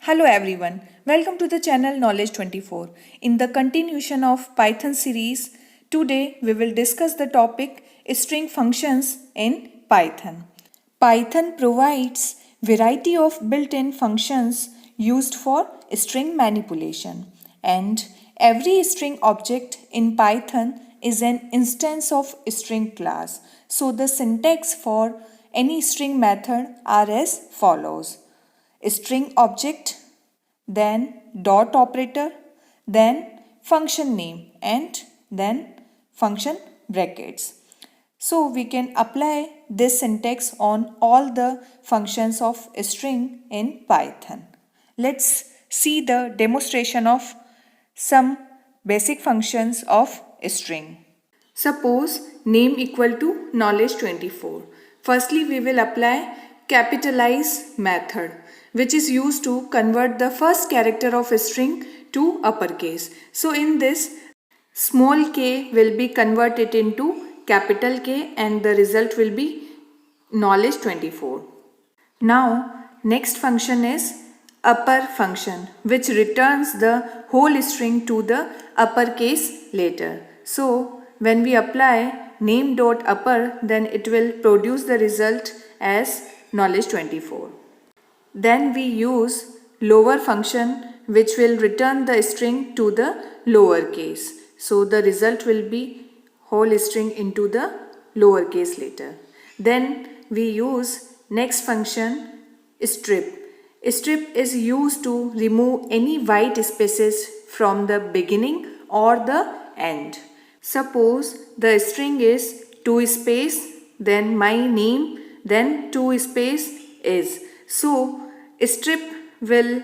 Hello everyone, welcome to the channel Knowledge 24. In the continuation of Python series, today we will discuss the topic string functions in Python. Python provides variety of built-in functions used for string manipulation, and every string object in Python is an instance of string class. So the syntax for any string method are as follows: string object, then dot operator, then function name, and then function brackets. So we can apply this syntax on all the functions of a string in Python. Let's see the demonstration of some basic functions of a string. Suppose name equal to knowledge 24. Firstly, we will apply capitalize method, which is used to convert the first character of a string to uppercase. So in this, small k will be converted into capital K and the result will be knowledge 24. Now next function is upper function, which returns the whole string to the uppercase later. So when we apply name dot upper, then it will produce the result as knowledge 24. Then we use lower function, which will return the string to the lower case. So the result will be whole string into the lower case later. Then we use next function strip. Strip is used to remove any white spaces from the beginning or the end. Suppose the string is 2 space, then my name, then 2 space is. So strip will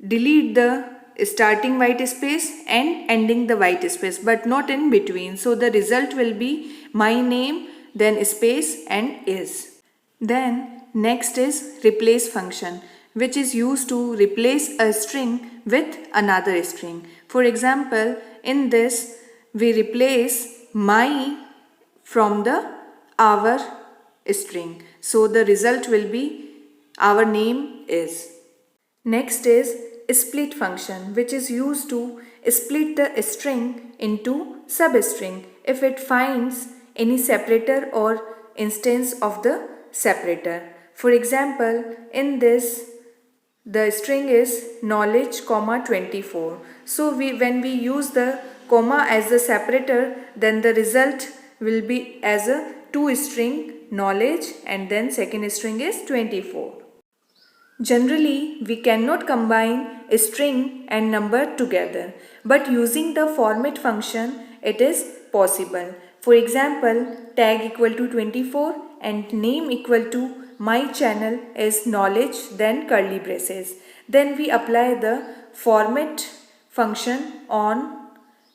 delete the starting white space and ending the white space, but not in between. So the result will be my name, then space and is. Then next is replace function, which is used to replace a string with another string. For example, in this we replace my from the our string. So the result will be our name is. Next is split function, which is used to split the string into substring if it finds any separator or instance of the separator. For example, in this the string is knowledge, 24. So when we use the comma as the separator, then the result will be as a two string knowledge and then second string is 24. Generally, we cannot combine a string and number together, but using the format function, it is possible. For example, tag equal to 24 and name equal to my channel is knowledge, then curly braces. Then we apply the format function on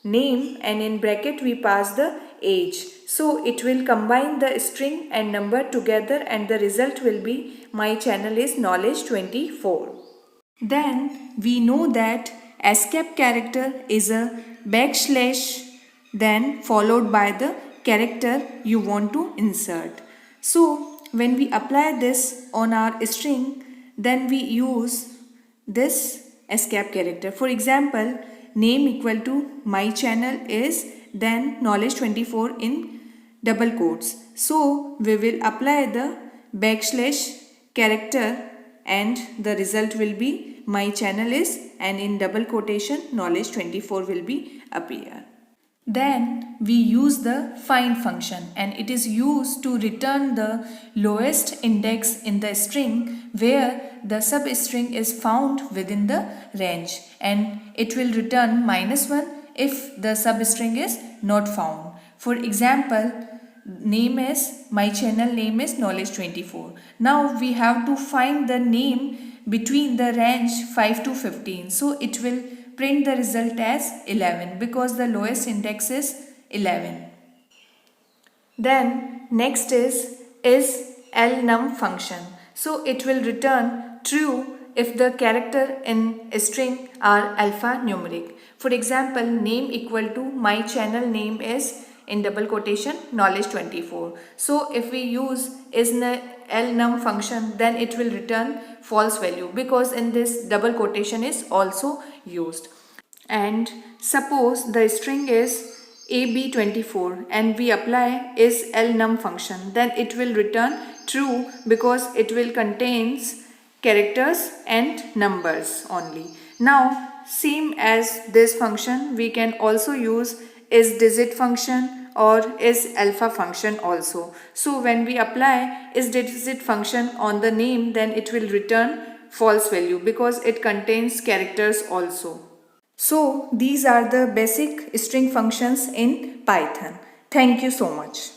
name and in bracket we pass the age. So it will combine the string and number together and the result will be my channel is knowledge 24. Then we know that escape character is a backslash then followed by the character you want to insert. So when we apply this on our string, then we use this escape character. For example, name equal to my channel is then knowledge 24 in double quotes. So we will apply the backslash character and the result will be my channel is and in double quotation knowledge 24 will be appear. Then we use the find function and it is used to return the lowest index in the string where the substring is found within the range, and it will return -1 if the substring is not found. For example, name is my channel name is knowledge 24. Now we have to find the name between the range 5 to 15. So it will print the result as 11 because the lowest index is 11. Then next is isalnum function. So it will return true if the character in a string are alphanumeric. For example, name equal to my channel name is in double quotation knowledge 24. So if we use isalnum function, then it will return false value because in this double quotation is also used. And suppose the string is AB24 and we apply isalnum function, then it will return true because it will contains characters and numbers only. Now same as this function, we can also use isdigit function or isalpha function also. So when we apply isdigit function on the name, then it will return false value because it contains characters also. So these are the basic string functions in Python. Thank you so much.